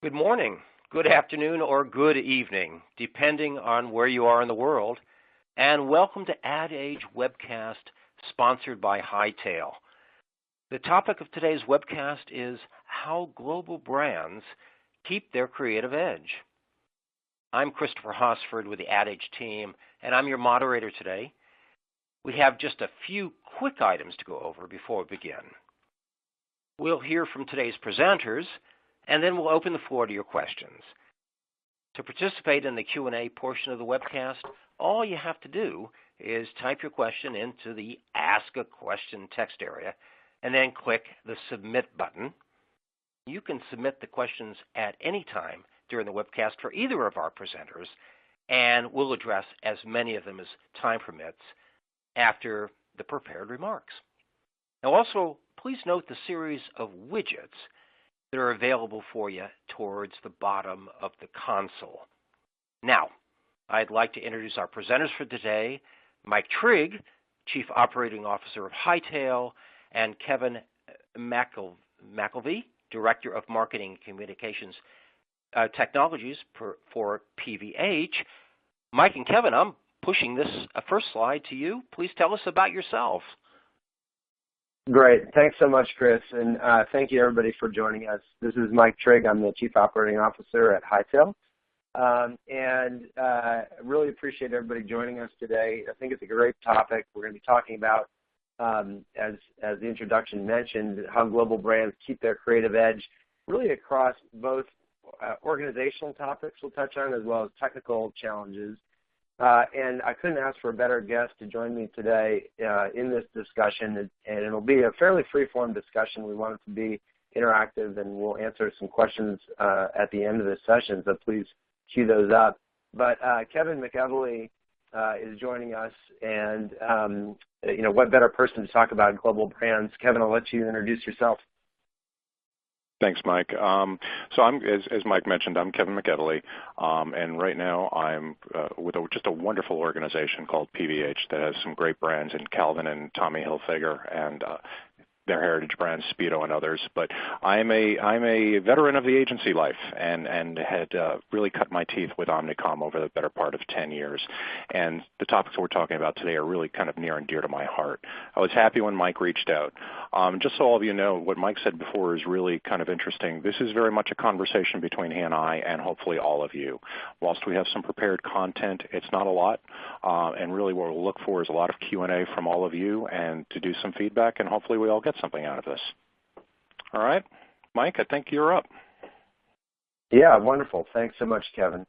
Good morning, good afternoon, or good evening, depending on where you are in the world, and welcome to Ad Age webcast sponsored by Hightail. The topic of today's webcast is how global brands keep their creative edge. I'm Christopher Hosford with the Ad Age team, and I'm your moderator today. We have just a few quick items to go over before we begin. We'll hear from today's presenters, and then we'll open the floor to your questions. To participate in the Q&A portion of the webcast, all you have to do is type your question into the Ask a Question text area and then click the Submit button. You can submit the questions at any time during the webcast for either of our presenters, and we'll address as many of them as time permits after the prepared remarks. Now also, please note the series of widgets that are available for you towards the bottom of the console. Now, I'd like to introduce our presenters for today, Mike Trigg, Chief Operating Officer of Hightail, and Kevin McEvilly, Director of Marketing and Communications Technologies for PVH. Mike and Kevin, I'm pushing this first slide to you. Please tell us about yourself. Great. Thanks so much, Chris, and thank you, everybody, for joining us. This is Mike Trigg. I'm the Chief Operating Officer at Hightail, and really appreciate everybody joining us today. I think it's a great topic. We're going to be talking about, as the introduction mentioned, how global brands keep their creative edge, really across both organizational topics we'll touch on as well as technical challenges. And I couldn't ask for a better guest to join me today in this discussion, and it'll be a fairly free-form discussion. We want it to be interactive, and we'll answer some questions at the end of this session, so please cue those up. But Kevin McEvilly is joining us, and what better person to talk about global brands? Kevin, I'll let you introduce yourself. Thanks, Mike. So I'm, as Mike mentioned, I'm Kevin McEvilly, and right now I'm with just a wonderful organization called PVH that has some great brands in Calvin and Tommy Hilfiger and their heritage brands, Speedo and others. But I'm a veteran of the agency life and had really cut my teeth with Omnicom over the better part of 10 years. And the topics that we're talking about today are really kind of near and dear to my heart. I was happy when Mike reached out. Just so all of you know, what Mike said before is really kind of interesting. This is very much a conversation between he and I and hopefully all of you. Whilst we have some prepared content, it's not a lot. And really what we'll look for is a lot of Q&A from all of you and to do some feedback, and hopefully we all get something out of this. All right, Mike, I think you're up. Yeah, wonderful. Thanks so much, Kevin.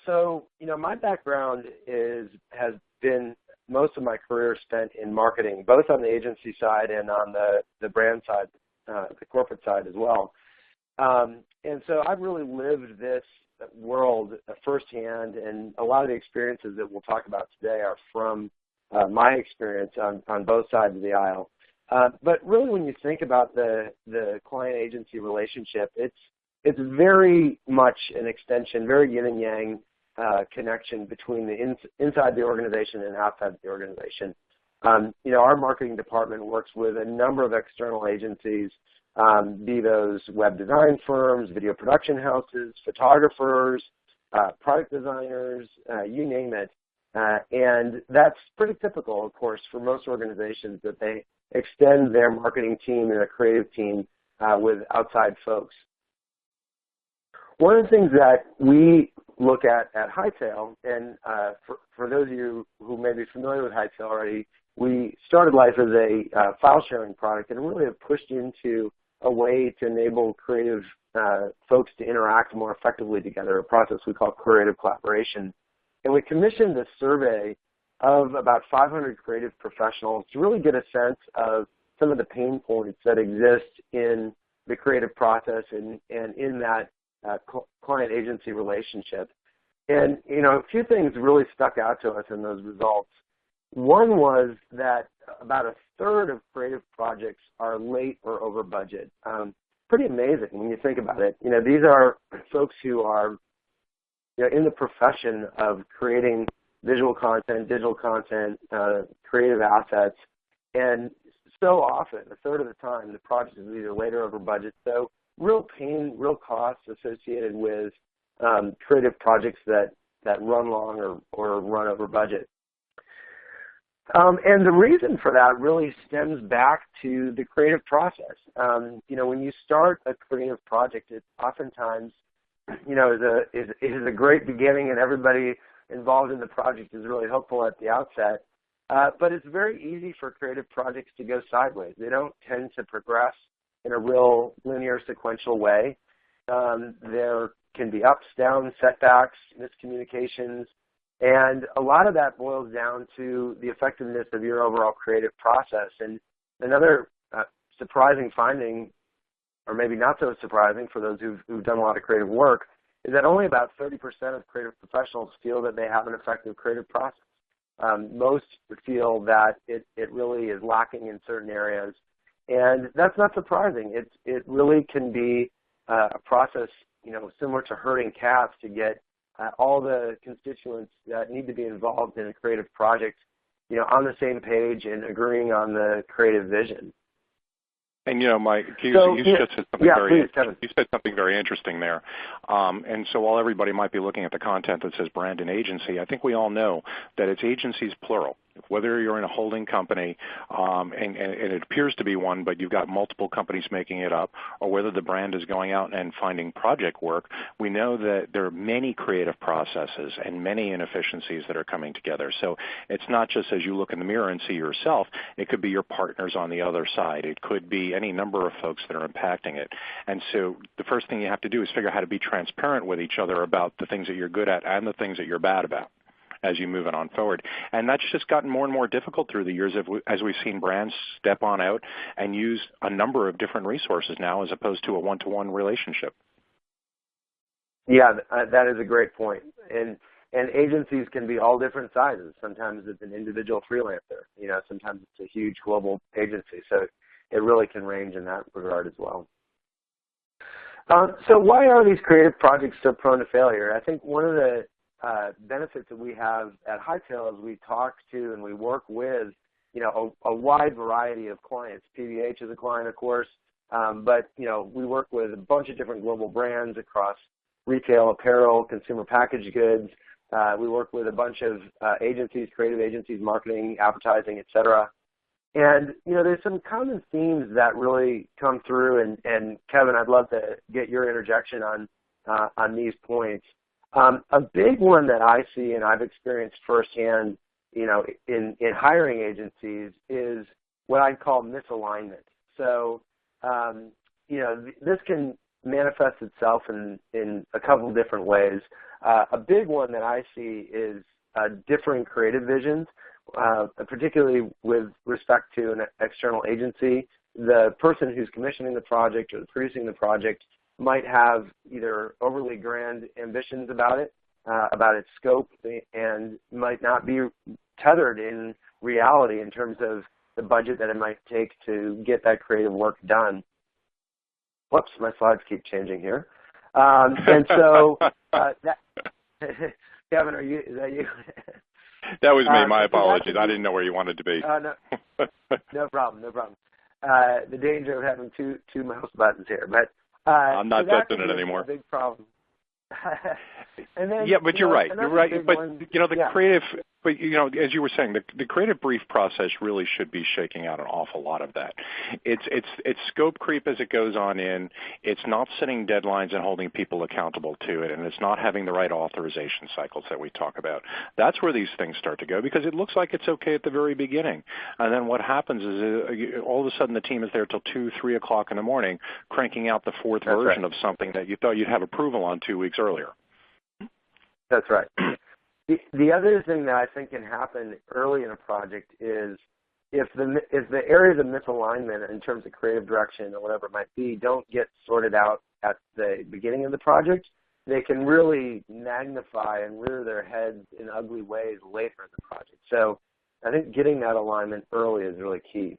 So, my background has been most of my career spent in marketing, both on the agency side and on the brand side, the corporate side as well. And so I've really lived this world firsthand, and a lot of the experiences that we'll talk about today are from my experience on both sides of the aisle. But really, when you think about the client-agency relationship, it's very much an extension, very yin and yang connection between the inside the organization and outside the organization. Our marketing department works with a number of external agencies, be those web design firms, video production houses, photographers, product designers, you name it. And that's pretty typical, of course, for most organizations that they extend their marketing team and their creative team with outside folks. One of the things that we look at Hightail, and for those of you who may be familiar with Hightail already, we started life as a file sharing product and really have pushed into a way to enable creative folks to interact more effectively together, a process we call creative collaboration. And we commissioned a survey of about 500 creative professionals to really get a sense of some of the pain points that exist in the creative process and in that client-agency relationship. And, a few things really stuck out to us in those results. One was that about a third of creative projects are late or over budget. Pretty amazing when you think about it. These are folks who are in the profession of creating visual content, digital content, creative assets, and so often, a third of the time, the project is either late or over budget. So real pain, real costs associated with creative projects that run long or run over budget. And the reason for that really stems back to the creative process. When you start a creative project, it oftentimes, is a great beginning, and everybody involved in the project is really hopeful at the outset. But it's very easy for creative projects to go sideways. They don't tend to progress in a real linear, sequential way. There can be ups, downs, setbacks, miscommunications, and a lot of that boils down to the effectiveness of your overall creative process. And another surprising finding, or maybe not so surprising for those who've done a lot of creative work, is that only about 30% of creative professionals feel that they have an effective creative process. Most feel that it really is lacking in certain areas, and that's not surprising. It really can be a process, similar to herding cats, to get all the constituents that need to be involved in a creative project, on the same page and agreeing on the creative vision. And Mike, you just said something you said something very interesting there. And so while everybody might be looking at the content that says brand and agency, I think we all know that it's agencies plural. Whether you're in a holding company, and it appears to be one, but you've got multiple companies making it up, or whether the brand is going out and finding project work, we know that there are many creative processes and many inefficiencies that are coming together. So it's not just as you look in the mirror and see yourself, it could be your partners on the other side. It could be any number of folks that are impacting it. And so the first thing you have to do is figure out how to be transparent with each other about the things that you're good at and the things that you're bad about as you move it on forward. And that's just gotten more and more difficult through the years as we've seen brands step on out and use a number of different resources now as opposed to a one-to-one relationship. Yeah, that is a great point. And agencies can be all different sizes. Sometimes it's an individual freelancer. Sometimes it's a huge global agency. So it really can range in that regard as well. So why are these creative projects so prone to failure? I think one of the benefits that we have at Hightail is we talk to and we work with, a wide variety of clients. PVH is a client, of course, but, we work with a bunch of different global brands across retail, apparel, consumer packaged goods. We work with a bunch of agencies, creative agencies, marketing, advertising, et cetera. And, there's some common themes that really come through, and Kevin, I'd love to get your interjection on these points. A big one that I see and I've experienced firsthand, in hiring agencies is what I'd call misalignment. So, this can manifest itself in a couple of different ways. A big one that I see is differing creative visions, particularly with respect to an external agency. The person who's commissioning the project or producing the project might have either overly grand ambitions about its scope, and might not be tethered in reality in terms of the budget that it might take to get that creative work done. Whoops, my slides keep changing here. And so, Kevin, is that you? That was me. My apologies. I didn't know where you wanted to be. No problem. The danger of having two mouse buttons here, but I'm not touching it anymore. A big problem. And then, yeah, but you're right. You're right. But one, the creative. But as you were saying, the creative brief process really should be shaking out an awful lot of that. It's scope creep as it goes on in. It's not setting deadlines and holding people accountable to it, and it's not having the right authorization cycles that we talk about. That's where these things start to go, because it looks like it's okay at the very beginning, and then what happens is all of a sudden the team is there till 2, 3 o'clock in the morning, cranking out the fourth version of something that you thought you'd have approval on 2 weeks earlier. That's right. The other thing that I think can happen early in a project is if the areas of misalignment in terms of creative direction or whatever it might be don't get sorted out at the beginning of the project, they can really magnify and rear their heads in ugly ways later in the project. So I think getting that alignment early is really key.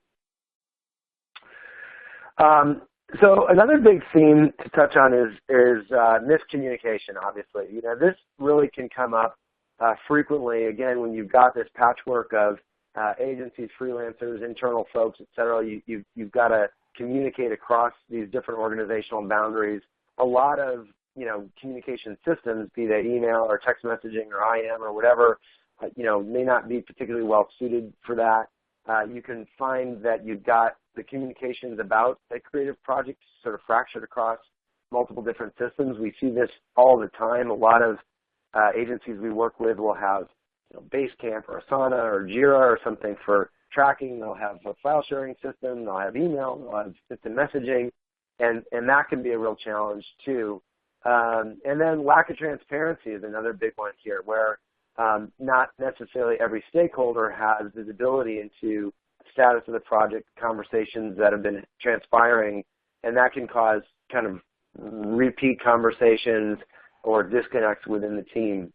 So another big theme to touch on is miscommunication, obviously. This really can come up frequently, again, when you've got this patchwork of agencies, freelancers, internal folks, et cetera. You've got a communicate across these different organizational boundaries. A lot of, communication systems, be they email or text messaging or IM or whatever, may not be particularly well suited for that. You can find that you've got the communications about a creative project sort of fractured across multiple different systems. We see this all the time. A lot of agencies we work with will have Basecamp or Asana or Jira or something for tracking. They'll have a file sharing system. They'll have email. They'll have instant messaging, and that can be a real challenge too. And then lack of transparency is another big one here, where not necessarily every stakeholder has visibility into the status of the project, conversations that have been transpiring, and that can cause kind of repeat conversations or disconnects within the team.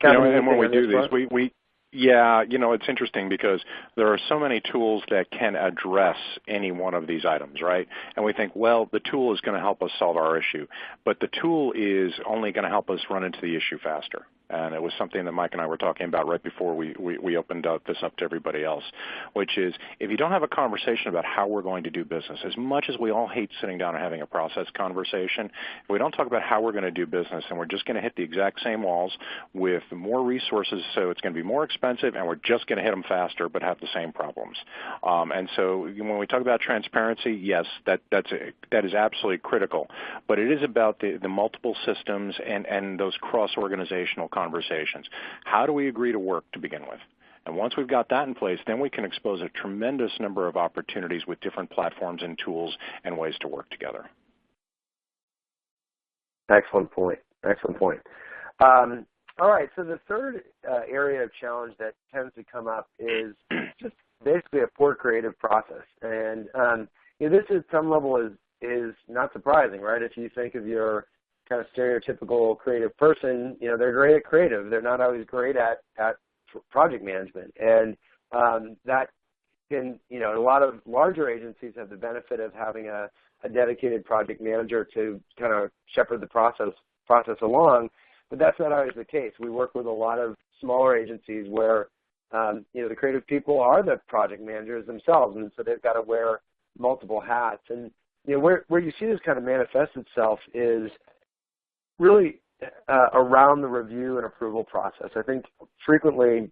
And when we do these, it's interesting because there are so many tools that can address any one of these items, right? And we think, well, the tool is going to help us solve our issue, but the tool is only going to help us run into the issue faster. And it was something that Mike and I were talking about right before we opened this up to everybody else, which is if you don't have a conversation about how we're going to do business, as much as we all hate sitting down and having a process conversation, if we don't talk about how we're going to do business and we're just going to hit the exact same walls with more resources, so it's going to be more expensive and we're just going to hit them faster but have the same problems. And so when we talk about transparency, yes, that is absolutely critical, but it is about the multiple systems and those cross-organizational conversations. How do we agree to work to begin with? And once we've got that in place, then we can expose a tremendous number of opportunities with different platforms and tools and ways to work together. Excellent point. Excellent point. All right, so the third area of challenge that tends to come up is just basically a poor creative process. And this at some level is not surprising, right? If you think of your kind of stereotypical creative person, they're great at creative. They're not always great at project management. And that can, a lot of larger agencies have the benefit of having a dedicated project manager to kind of shepherd the process along, but that's not always the case. We work with a lot of smaller agencies where, the creative people are the project managers themselves, and so they've got to wear multiple hats. And, where you see this kind of manifest itself is really around the review and approval process. I think frequently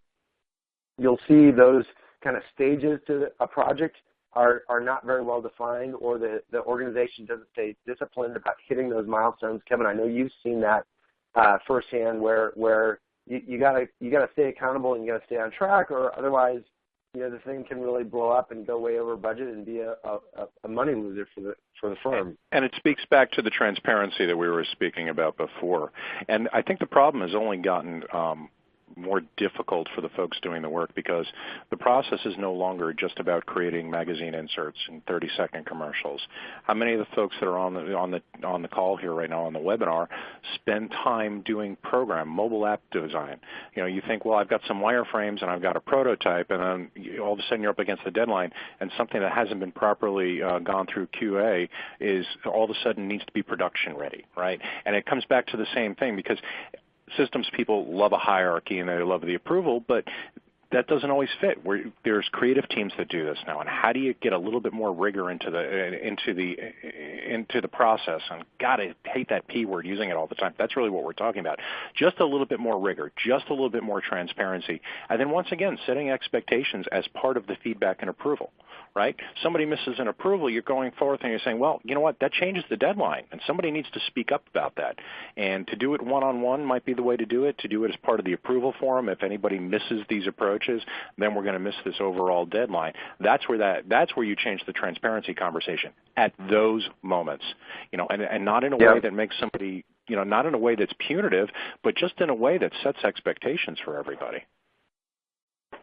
you'll see those kind of stages to a project are not very well defined, or the organization doesn't stay disciplined about hitting those milestones. Kevin, I know you've seen that firsthand, where you gotta stay accountable and you gotta stay on track, or otherwise, the thing can really blow up and go way over budget and be a money loser for the firm. And it speaks back to the transparency that we were speaking about before. And I think the problem has only gotten more difficult for the folks doing the work because the process is no longer just about creating magazine inserts and 30-second commercials. How many of the folks that are on the call here right now on the webinar spend time doing mobile app design? You think, well, I've got some wireframes and I've got a prototype, and then all of a sudden you're up against the deadline, and something that hasn't been properly gone through QA is all of a sudden needs to be production ready, right? And it comes back to the same thing, because systems people love a hierarchy and they love the approval, but that doesn't always fit. There's creative teams that do this now, and how do you get a little bit more rigor into the process? And God, I hate that P word, using it all the time. That's really what we're talking about. Just a little bit more rigor, just a little bit more transparency, and then once again, setting expectations as part of the feedback and approval. Right? Somebody misses an approval, you're going forth and you're saying, well, you know what, that changes the deadline, and somebody needs to speak up about that. And to do it one-on-one might be the way to do it. To do it as part of the approval forum, if anybody misses these approaches, then we're going to miss this overall deadline. That's where you change the transparency conversation at those moments, and not in a way that makes somebody, not in a way that's punitive, but just in a way that sets expectations for everybody.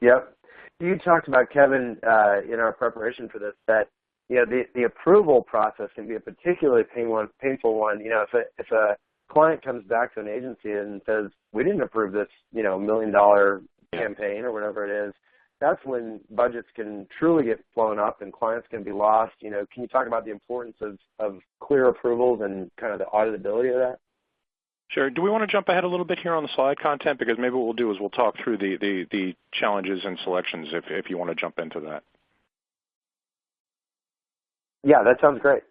Yep. You talked about, Kevin, in our preparation for this, that the approval process can be a particularly painful one. If a client comes back to an agency and says, we didn't approve this, $1 million campaign or whatever it is, that's when budgets can truly get blown up and clients can be lost. Can you talk about the importance of clear approvals and kind of the auditability of that? Sure. Do we want to jump ahead a little bit here on the slide content? Because maybe what we'll do is we'll talk through the challenges and selections if you want to jump into that. Yeah, that sounds great.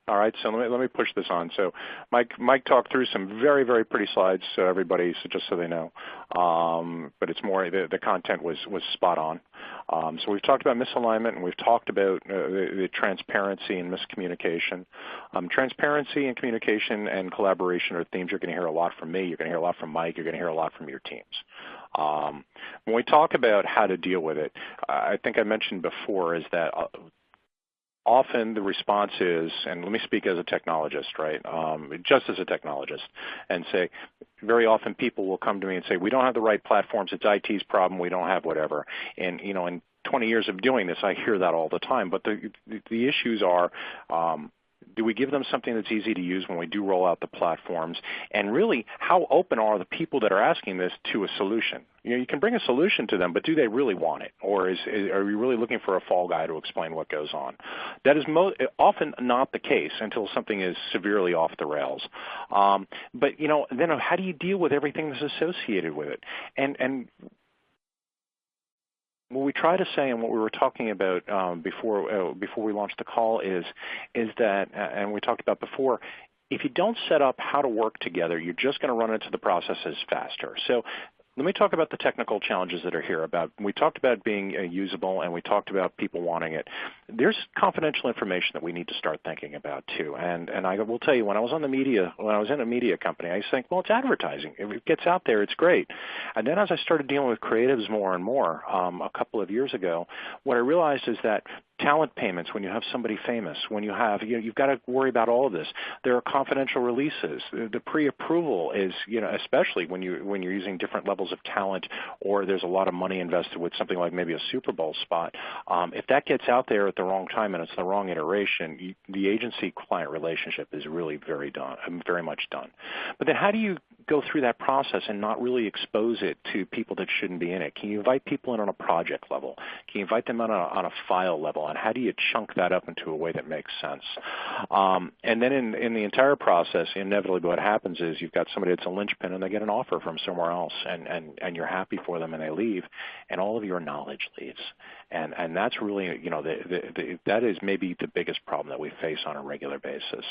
All right, so let me push this on. So Mike talked through some very, very pretty slides, so everybody, so just so they know. But it's more the content was spot on. So we've talked about misalignment, and we've talked about the transparency and miscommunication. Transparency and communication and collaboration are themes you're going to hear a lot from me. You're going to hear a lot from Mike. You're going to hear a lot from your teams. When we talk about how to deal with it, I think I mentioned before is that often the response is, and let me speak as a technologist, right, just as a technologist, and say, very often people will come to me and say, we don't have the right platforms, it's IT's problem, we don't have whatever. And, in 20 years of doing this, I hear that all the time. But the issues are, do we give them something that's easy to use when we do roll out the platforms? And really, how open are the people that are asking this to a solution? You can bring a solution to them, but do they really want it? Or are we really looking for a fall guy to explain what goes on? That is often not the case until something is severely off the rails. But, then how do you deal with everything that's associated with it? And what we try to say, and what we were talking about before we launched the call, is that, and we talked about before, if you don't set up how to work together, you're just going to run into the processes faster. So let me talk about the technical challenges that are here. We talked about being usable, and we talked about people wanting it. There's confidential information that we need to start thinking about too. And I will tell you, when I was in a media company, I used to think, well, it's advertising. If it gets out there, it's great. And then as I started dealing with creatives more and more a couple of years ago, what I realized is that talent payments, when you have somebody famous, when you've got to worry about all of this. There are confidential releases. The pre-approval is, especially when you're using different levels of talent, or there's a lot of money invested with something like maybe a Super Bowl spot. If that gets out there at the wrong time and it's the wrong iteration, the agency-client relationship is really very much done. But then how do you go through that process and not really expose it to people that shouldn't be in it? Can you invite people in on a project level? Can you invite them on a file level? And how do you chunk that up into a way that makes sense? And then in the entire process, inevitably what happens is you've got somebody that's a linchpin and they get an offer from somewhere else, and you're happy for them and they leave, and all of your knowledge leaves. And that's really, that is maybe the biggest problem that we face on a regular basis.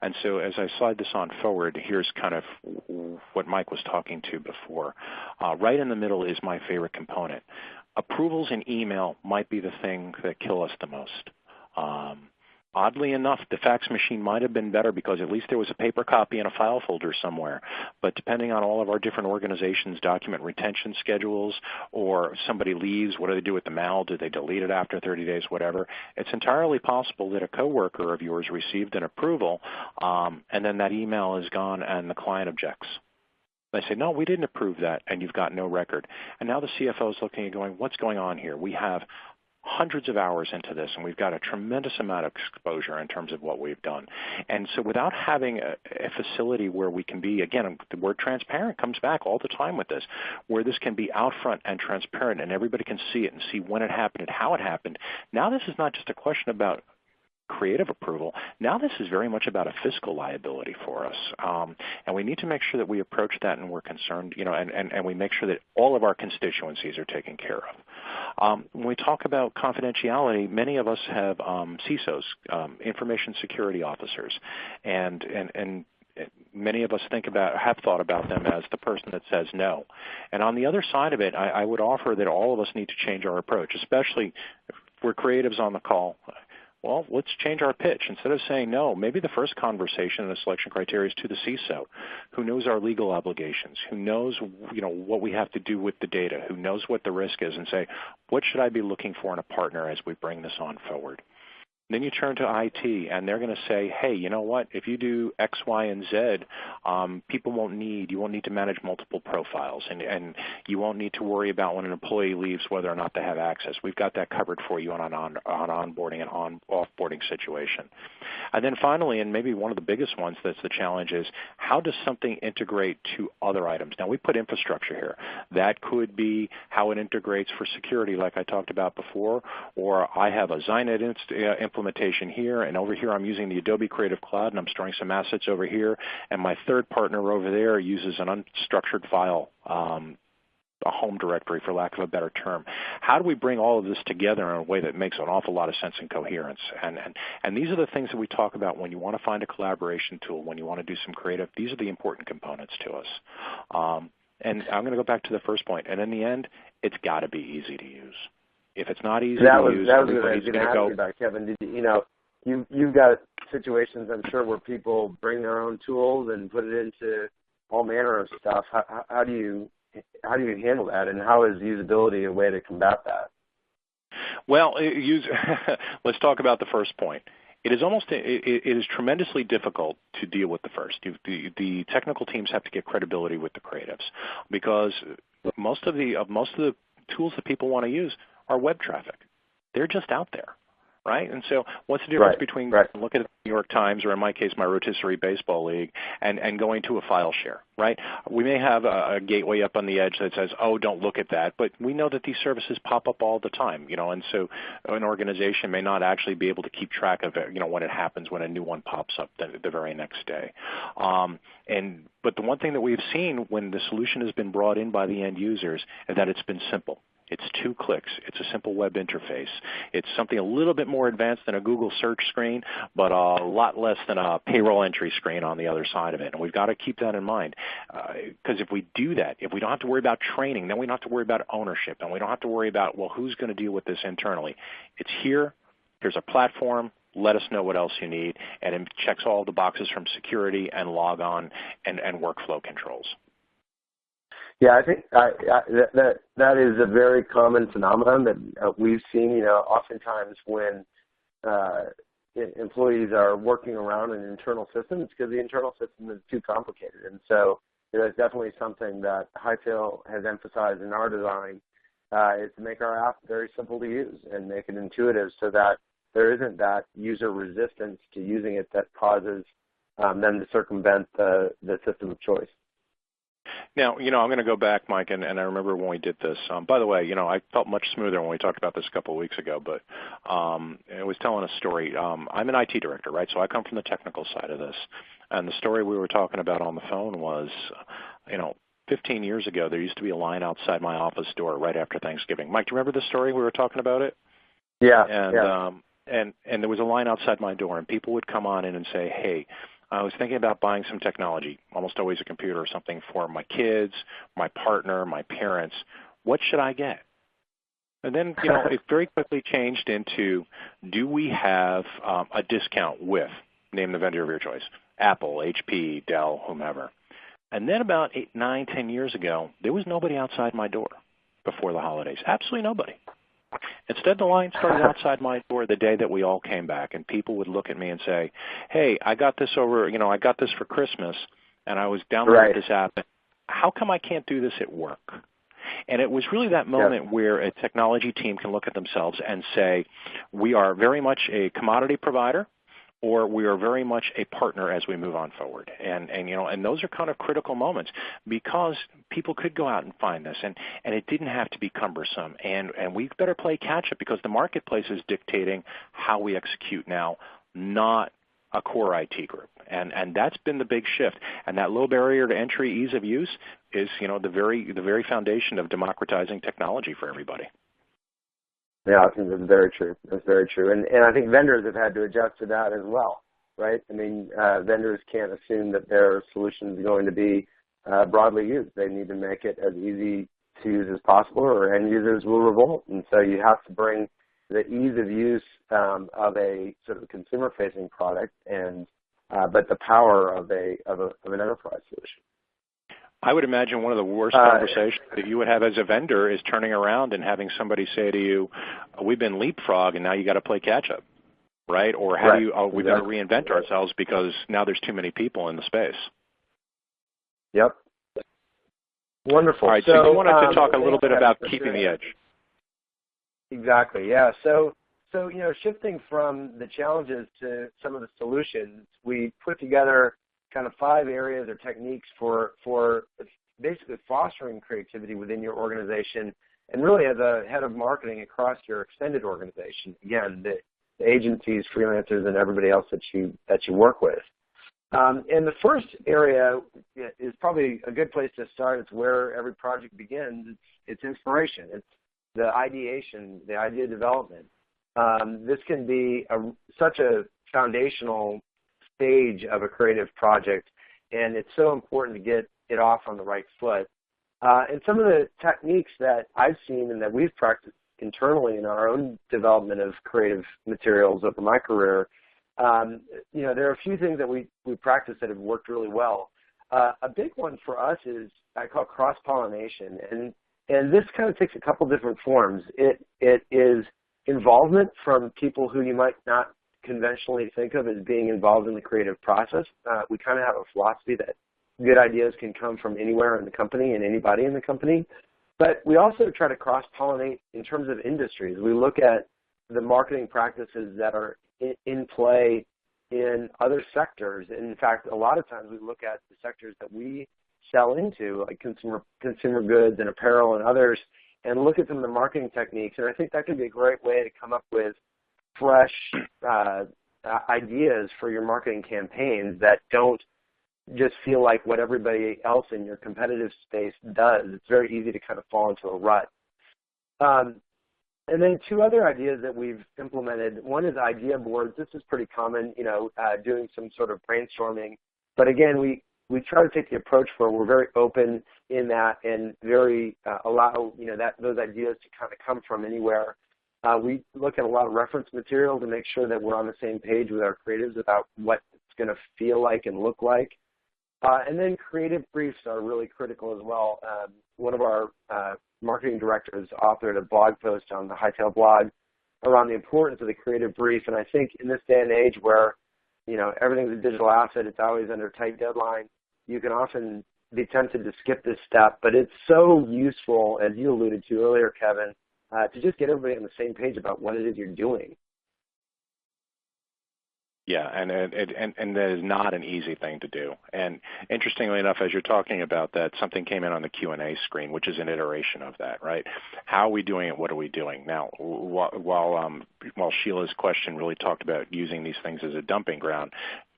And so as I slide this on forward, here's kind of what Mike was talking to before. Right in the middle is my favorite component. Approvals in email might be the thing that kill us the most. Oddly enough, the fax machine might have been better because at least there was a paper copy in a file folder somewhere. But depending on all of our different organizations' document retention schedules, or somebody leaves, what do they do with the mail? Do they delete it after 30 days, whatever? It's entirely possible that a coworker of yours received an approval, and then that email is gone and the client objects. They say, no, we didn't approve that, and you've got no record. And now the CFO is looking and going, what's going on here? We have hundreds of hours into this, and we've got a tremendous amount of exposure in terms of what we've done. And so without having a facility where we can be, again, the word transparent comes back all the time with this, where this can be out front and transparent, and everybody can see it and see when it happened and how it happened. Now this is not just a question about creative approval. Now this is very much about a fiscal liability for us. And we need to make sure that we approach that and we're concerned, and we make sure that all of our constituencies are taken care of. When we talk about confidentiality, many of us have CISOs, information security officers, and many of us have thought about them as the person that says no. And on the other side of it, I would offer that all of us need to change our approach, especially if we're creatives on the call. Well, let's change our pitch. Instead of saying no, maybe the first conversation in the selection criteria is to the CISO, who knows our legal obligations, who knows what we have to do with the data, who knows what the risk is, and say, what should I be looking for in a partner as we bring this on forward? Then you turn to IT, and they're going to say, hey, you know what? If you do X, Y, and Z, you won't need to manage multiple profiles, and you won't need to worry about when an employee leaves whether or not they have access. We've got that covered for you on an onboarding and offboarding situation. And then finally, and maybe one of the biggest ones that's the challenge, is how does something integrate to other items? Now, we put infrastructure here. That could be how it integrates for security, like I talked about before, or I have a Zynet implementation here, and over here I'm using the Adobe Creative Cloud, and I'm storing some assets over here, and my third partner over there uses an unstructured file a home directory, for lack of a better term. How do we bring all of this together in a way that makes an awful lot of sense and coherence? And these are the things that we talk about when you want to find a collaboration tool, when you want to do some creative. These are the important components to us. And I'm going to go back to the first point. And in the end, it's got to be easy to use. If it's not easy to use, everybody's going to go. About, Kevin, you've got situations, I'm sure, where people bring their own tools and put it into all manner of stuff. How do you handle that, and how is usability a way to combat that? Well, let's talk about the first point. It is tremendously difficult to deal with the first. The technical teams have to get credibility with the creatives, because most of the tools that people want to use are web traffic. They're just out there, right? And so what's the difference between looking at the New York Times, or in my case, my rotisserie baseball league, and going to a file share, right? We may have a gateway up on the edge that says, oh, don't look at that, but we know that these services pop up all the time, and so an organization may not actually be able to keep track of it, when it happens, when a new one pops up the very next day. But the one thing that we've seen when the solution has been brought in by the end users is that it's been simple. It's 2 clicks. It's a simple web interface. It's something a little bit more advanced than a Google search screen, but a lot less than a payroll entry screen on the other side of it. And we've got to keep that in mind, because if we do that, if we don't have to worry about training, then we don't have to worry about ownership, and we don't have to worry about, well, who's going to deal with this internally. It's here. Here's a platform. Let us know what else you need, and it checks all the boxes from security and log on and workflow controls. Yeah, I think that is a very common phenomenon that we've seen. Oftentimes when employees are working around an internal system, it's because the internal system is too complicated. And so it's definitely something that Hightail has emphasized in our design, is to make our app very simple to use and make it intuitive, so that there isn't that user resistance to using it that causes them to circumvent the system of choice. Now, I'm going to go back, Mike, and I remember when we did this. By the way, I felt much smoother when we talked about this a couple of weeks ago, but I was telling a story. I'm an IT director, right, so I come from the technical side of this. And the story we were talking about on the phone was, 15 years ago, there used to be a line outside my office door right after Thanksgiving. Mike, do you remember the story? We were talking about it? Yeah. And there was a line outside my door, and people would come on in and say, hey, I was thinking about buying some technology, almost always a computer or something, for my kids, my partner, my parents. What should I get? And then, it very quickly changed into, do we have a discount with, name the vendor of your choice, Apple, HP, Dell, whomever. And then about 8, 9, 10 years ago, there was nobody outside my door before the holidays, absolutely nobody. Instead, the line started outside my door the day that we all came back, and people would look at me and say, hey, I got this I got this for Christmas, and I was downloading this app. How come I can't do this at work? And it was really that moment where a technology team can look at themselves and say, we are very much a commodity provider, or we are very much a partner as we move on forward. And those are kind of critical moments, because people could go out and find this, and it didn't have to be cumbersome. And we better play catch-up, because the marketplace is dictating how we execute now, not a core IT group. And that's been the big shift. And that low barrier to entry, ease of use, is the very foundation of democratizing technology for everybody. Yeah, I think that's very true. That's very true. And I think vendors have had to adjust to that as well, right? I mean, vendors can't assume that their solution is going to be broadly used. They need to make it as easy to use as possible, or end users will revolt. And so you have to bring the ease of use of a sort of consumer-facing product, but the power of an enterprise solution. I would imagine one of the worst conversations that you would have as a vendor is turning around and having somebody say to you, we've been leapfrog and now you got to play catch up, right? Or how do you, we got to reinvent ourselves because now there's too many people in the space. Yep. Wonderful. All right, so you wanted to talk a little bit about keeping the edge. Exactly, yeah. So shifting from the challenges to some of the solutions, we put together kind of 5 areas or techniques for basically fostering creativity within your organization, and really as a head of marketing across your extended organization. Again, the agencies, freelancers, and everybody else that you work with. And the first area is probably a good place to start. It's where every project begins. It's inspiration. It's the ideation, the idea development. This can be such a foundational stage of a creative project, and it's so important to get it off on the right foot. And some of the techniques that I've seen and that we've practiced internally in our own development of creative materials over my career, there are a few things that we practice that have worked really well. A big one for us is I call cross-pollination, and this kind of takes a couple different forms. It is involvement from people who you might not conventionally think of as being involved in the creative process. We kind of have a philosophy that good ideas can come from anywhere in the company and anybody in the company. But we also try to cross-pollinate in terms of industries. We look at the marketing practices that are in play in other sectors. In fact, a lot of times we look at the sectors that we sell into, like consumer goods and apparel and others, and look at some of the marketing techniques. And I think that could be a great way to come up with fresh ideas for your marketing campaigns that don't just feel like what everybody else in your competitive space does. It's very easy to kind of fall into a rut. And then two other ideas that we've implemented. One is idea boards. This is pretty common, doing some sort of brainstorming. But again, we try to take the approach where we're very open in that and very allow those ideas to kind of come from anywhere. We look at a lot of reference material to make sure that we're on the same page with our creatives about what it's going to feel like and look like. And then creative briefs are really critical as well. One of our marketing directors authored a blog post on the Hightail blog around the importance of the creative brief. And I think in this day and age where, everything's a digital asset, it's always under tight deadline, you can often be tempted to skip this step. But it's so useful, as you alluded to earlier, Kevin, to just get everybody on the same page about what it is you're doing. Yeah, and that is not an easy thing to do. And interestingly enough, as you're talking about that, something came in on the Q&A screen, which is an iteration of that, right? How are we doing it? What are we doing? Now, while Sheila's question really talked about using these things as a dumping ground,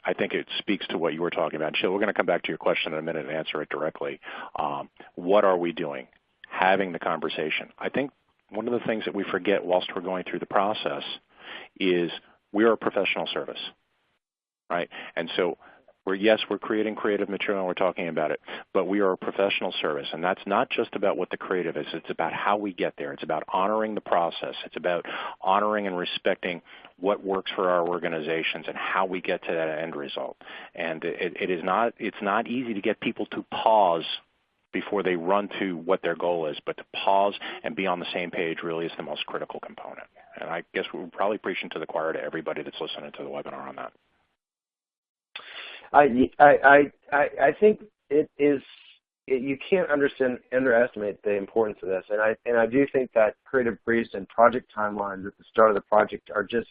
I think it speaks to what you were talking about. Sheila, we're going to come back to your question in a minute and answer it directly. What are we doing? Having the conversation. I think one of the things that we forget whilst we're going through the process is we are a professional service, right? And so we're creating creative material and we're talking about it, but we are a professional service, and that's not just about what the creative is. It's about how we get there. It's about honoring the process. It's about honoring and respecting what works for our organizations and how we get to that end result. And it's not easy to get people to pause before they run to what their goal is, but to pause and be on the same page really is the most critical component. And I guess we're probably preaching to the choir to everybody that's listening to the webinar on that. I think it is. You can't underestimate the importance of this, and I do think that creative briefs and project timelines at the start of the project are just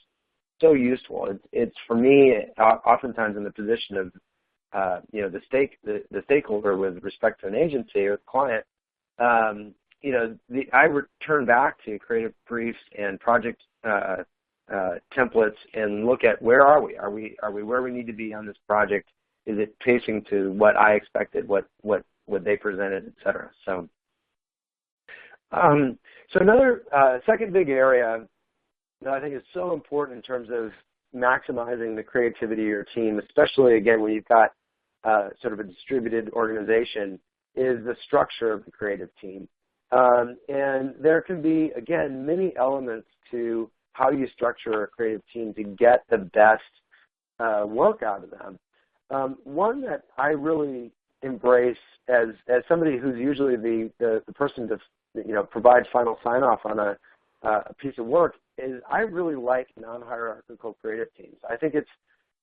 so useful. It's for me oftentimes in the position of the stakeholder with respect to an agency or the client. I return back to creative briefs and project templates and look at where are we? Are we where we need to be on this project? Is it pacing to what I expected? What they presented, et cetera? So another second big area that I think is so important in terms of maximizing the creativity of your team, especially again when you've got sort of a distributed organization, is the structure of the creative team. And there can be, again, many elements to how you structure a creative team to get the best work out of them. One that I really embrace as somebody who's usually the person to provide final sign-off on a piece of work is I really like non-hierarchical creative teams. I think it's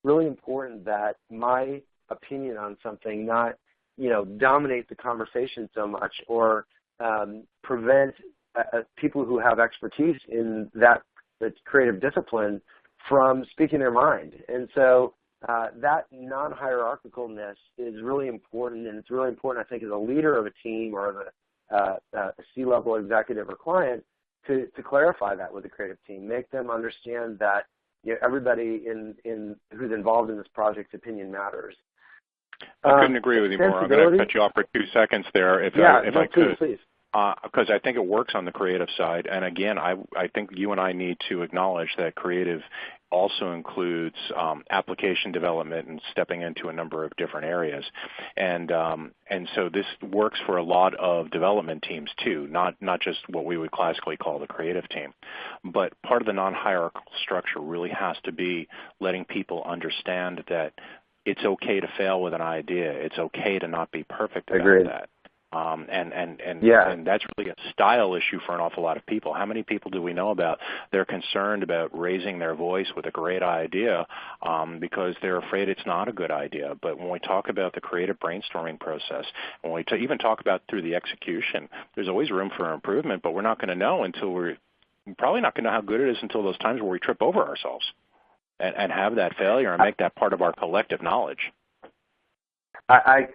really important that my opinion on something not dominate the conversation so much or prevent people who have expertise in that creative discipline from speaking their mind. And so that non-hierarchicalness is really important, and it's really important, I think, as a leader of a team or a C-level executive or client to clarify that with the creative team. Make them understand that everybody in who's involved in this project's opinion matters. I couldn't agree with you more. I'm going to cut you off for 2 seconds there, if I could. Please. Because I think it works on the creative side. And again, I think you and I need to acknowledge that creative also includes application development and stepping into a number of different areas. And so this works for a lot of development teams too, not just what we would classically call the creative team. But part of the non-hierarchical structure really has to be letting people understand that it's okay to fail with an idea. It's okay to not be perfect about that. And that's really a style issue for an awful lot of people. How many people do we know about they're concerned about raising their voice with a great idea because they're afraid it's not a good idea? But when we talk about the creative brainstorming process, when we even talk about through the execution, there's always room for improvement, but we're not going to know until we're probably not going to know how good it is until those times where we trip over ourselves and have that failure and make that part of our collective knowledge. I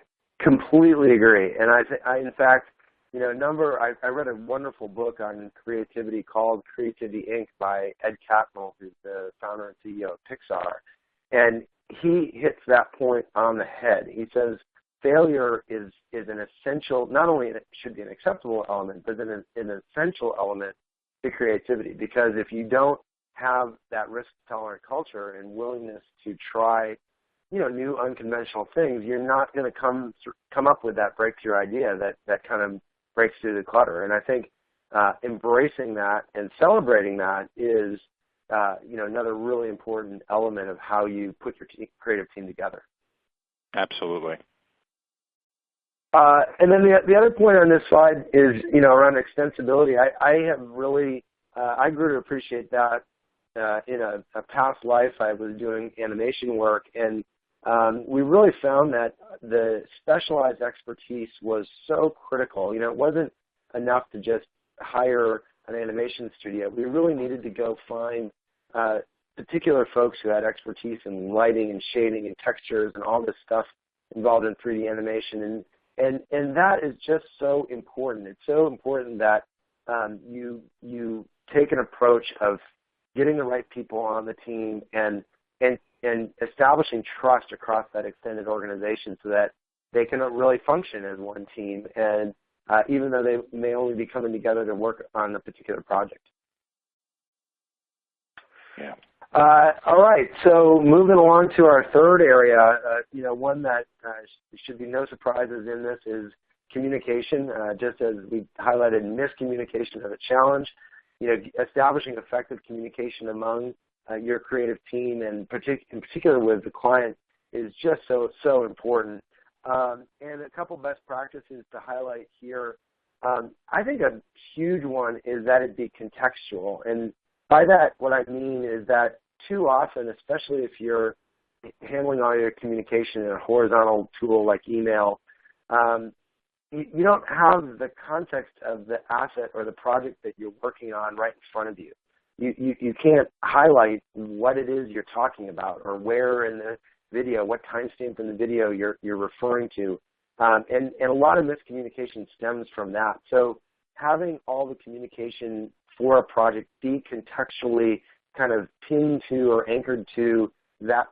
completely agree, and I in fact, I read a wonderful book on creativity called Creativity Inc. by Ed Catmull, who's the founder and CEO of Pixar, and he hits that point on the head. He says failure is an essential, not only it should be an acceptable element, but an essential element to creativity, because if you don't have that risk-tolerant culture and willingness to try new unconventional things, you're not going to come up with that breakthrough idea that kind of breaks through the clutter. And I think embracing that and celebrating that is another really important element of how you put your creative team together. Absolutely. And then the other point on this slide is around extensibility. I have really I grew to appreciate that in a past life. I was doing animation work, and we really found that the specialized expertise was so critical. It wasn't enough to just hire an animation studio. We really needed to go find particular folks who had expertise in lighting and shading and textures and all this stuff involved in 3D animation. And that is just so important. It's so important that you take an approach of getting the right people on the team and establishing trust across that extended organization so that they can really function as one team, and even though they may only be coming together to work on a particular project. Yeah. All right, so moving along to our third area, one that should be no surprises in this is communication. Just as we highlighted, miscommunication as a challenge. Establishing effective communication among your creative team, and in particular with the client, is just so important. And a couple best practices to highlight here. I think a huge one is that it be contextual. And by that, what I mean is that too often, especially if you're handling all your communication in a horizontal tool like email, you don't have the context of the asset or the project that you're working on right in front of you. You can't highlight what it is you're talking about or where in the video, what timestamp in the video you're referring to. And a lot of miscommunication stems from that. So having all the communication for a project be contextually kind of pinned to or anchored to that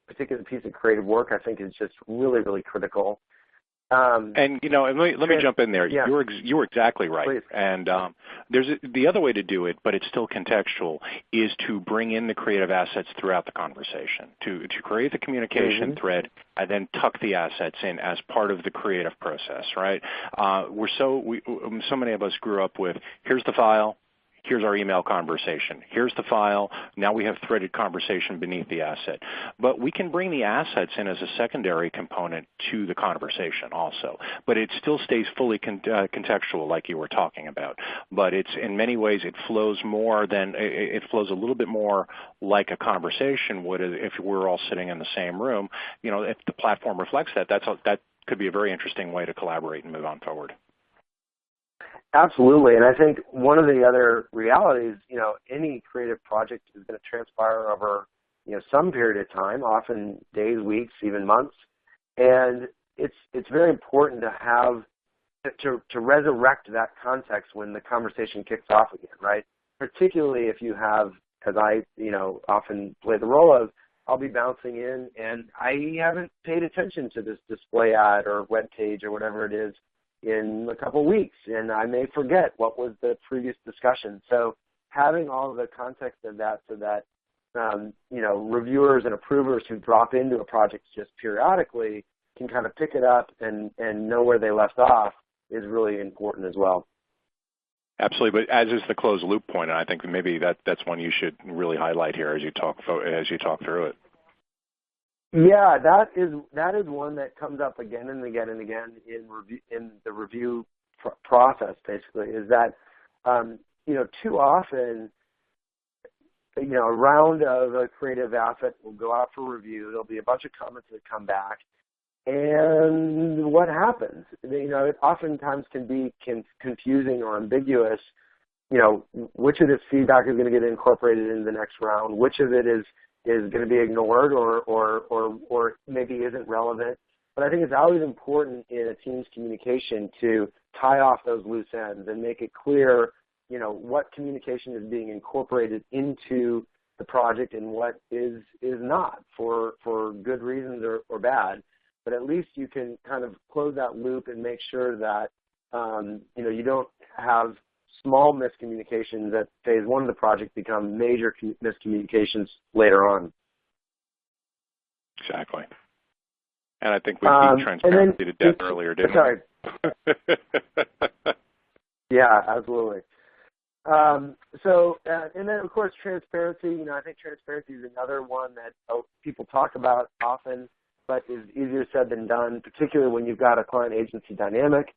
particular piece of creative work, I think is just really, really critical. And let me jump in there. Yeah. You were exactly right. Please. And there's the other way to do it, but it's still contextual, is to bring in the creative assets throughout the conversation, to create the communication thread, and then tuck the assets in as part of the creative process. Right? So many of us grew up with, here's the file. Here's our email conversation. Here's the file. Now we have threaded conversation beneath the asset. But we can bring the assets in as a secondary component to the conversation also. But it still stays fully contextual like you were talking about. But it's in many ways it flows a little bit more like a conversation would if we're all sitting in the same room. If the platform reflects that, that could be a very interesting way to collaborate and move on forward. Absolutely, and I think one of the other realities, any creative project is going to transpire over, some period of time, often days, weeks, even months, and it's very important to have to resurrect that context when the conversation kicks off again, right? Particularly if you have as I, often play the role of, I'll be bouncing in and I haven't paid attention to this display ad or web page or whatever it is in a couple of weeks, and I may forget what was the previous discussion. So having all of the context of that so that, reviewers and approvers who drop into a project just periodically can kind of pick it up and know where they left off is really important as well. Absolutely, but as is the closed loop point, and I think maybe that's one you should really highlight here as you talk through it. Yeah, that is one that comes up again and again and again in the review process. Basically, is that too often, a round of a creative asset will go out for review. There'll be a bunch of comments that come back. And what happens? It oftentimes can be confusing or ambiguous, which of this feedback is going to get incorporated in the next round, which of it is going to be ignored or maybe isn't relevant. But I think it's always important in a team's communication to tie off those loose ends and make it clear, what communication is being incorporated into the project and what is not for good reasons or bad. But at least you can kind of close that loop and make sure that, you don't have small miscommunications at phase one of the project become major miscommunications later on. Exactly. And I think we beat transparency to death earlier, didn't we? Yeah, absolutely. And then, of course, transparency. I think transparency is another one that people talk about often, but is easier said than done, particularly when you've got a client-agency dynamic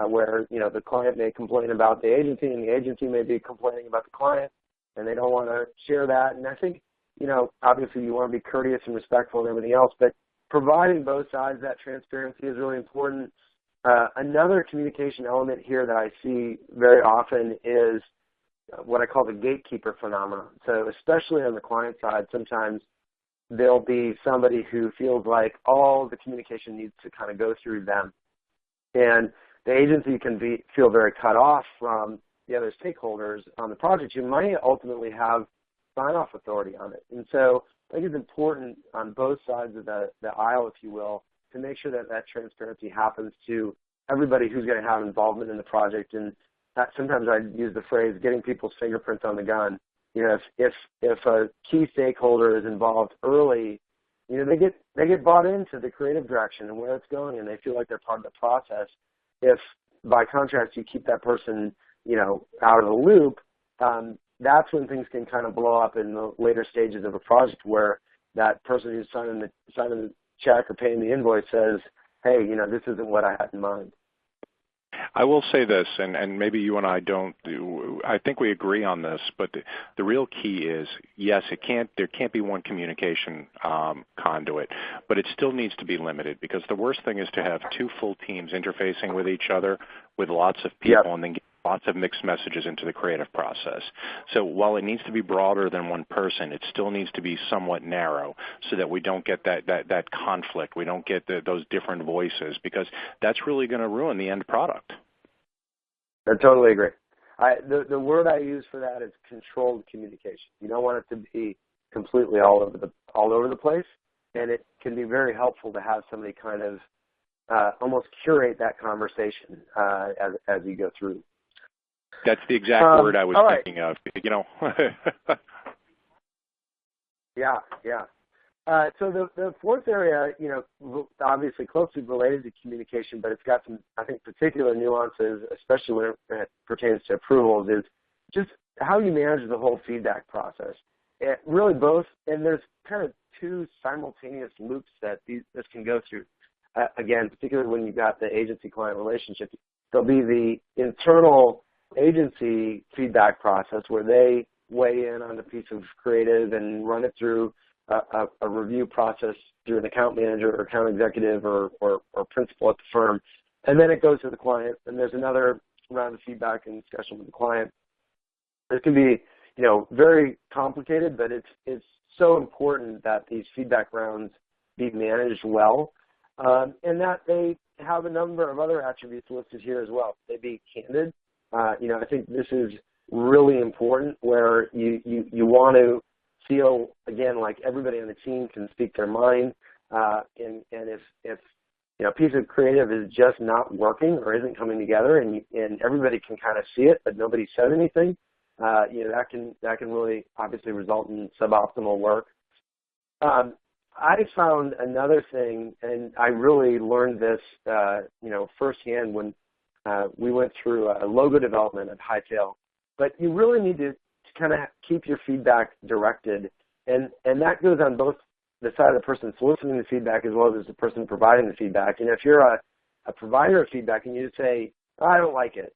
where, the client may complain about the agency and the agency may be complaining about the client, and they don't want to share that. And I think, obviously you want to be courteous and respectful and everything else, but providing both sides that transparency is really important. Another communication element here that I see very often is what I call the gatekeeper phenomenon. So especially on the client side, sometimes there'll be somebody who feels like all the communication needs to kind of go through them. And the agency can feel very cut off from the other stakeholders on the project who might ultimately have sign-off authority on it. And so I think it's important on both sides of the aisle, if you will, to make sure that that transparency happens to everybody who's going to have involvement in the project. And that, sometimes I use the phrase getting people's fingerprints on the gun. If a key stakeholder is involved early, they get bought into the creative direction and where it's going, and they feel like they're part of the process. If by contrast you keep that person, out of the loop, that's when things can kind of blow up in the later stages of a project where that person who's signing the check or paying the invoice says, hey, this isn't what I had in mind. I will say this, and maybe you and I I think we agree on this, but the real key is, yes, there can't be one communication conduit, but it still needs to be limited, because the worst thing is to have two full teams interfacing with each other with lots of people and then get lots of mixed messages into the creative process. So while it needs to be broader than one person, it still needs to be somewhat narrow so that we don't get that conflict. We don't get those different voices, because that's really going to ruin the end product. I totally agree. The word I use for that is controlled communication. You don't want it to be completely all over the place, and it can be very helpful to have somebody kind of almost curate that conversation as you go through. That's the exact word I was thinking of. Yeah. So the fourth area, obviously closely related to communication, but it's got some, I think, particular nuances, especially when it pertains to approvals, is just how you manage the whole feedback process. It really both, and there's kind of two simultaneous loops that this can go through. Again, particularly when you've got the agency-client relationship, there'll be the internal agency feedback process where they weigh in on a piece of creative and run it through a review process through an account manager or account executive or principal at the firm. And then it goes to the client, and there's another round of feedback and discussion with the client. It can be, very complicated, but it's so important that these feedback rounds be managed well, and that they have a number of other attributes listed here as well. They be candid. I think this is really important, where you want to feel, again, like everybody on the team can speak their mind, and if a piece of creative is just not working or isn't coming together, and everybody can kind of see it, but nobody said anything, that can really obviously result in suboptimal work. I found another thing, and I really learned this, firsthand when we went through a logo development at Hightail. But you really need to kind of keep your feedback directed, and that goes on both the side of the person soliciting the feedback as well as the person providing the feedback. And if you're a provider of feedback and you just say, oh, I don't like it,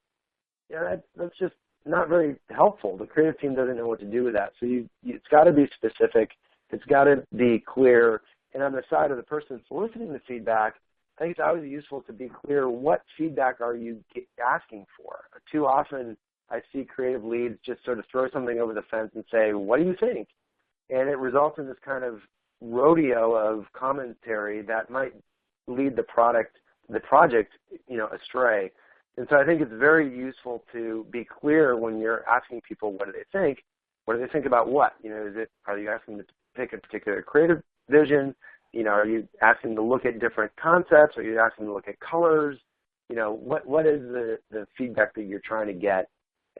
that's just not very helpful. The creative team doesn't know what to do with that. So it's got to be specific. It's got to be clear. And on the side of the person soliciting the feedback, I think it's always useful to be clear, what feedback are you asking for? Too often I see creative leads just sort of throw something over the fence and say, what do you think? And it results in this kind of rodeo of commentary that might lead the project, astray. And so I think it's very useful to be clear when you're asking people what do they think. What do they think about what? Are you asking them to pick a particular creative vision? Are you asking them to look at different concepts? Are you asking them to look at colors? What is the feedback that you're trying to get?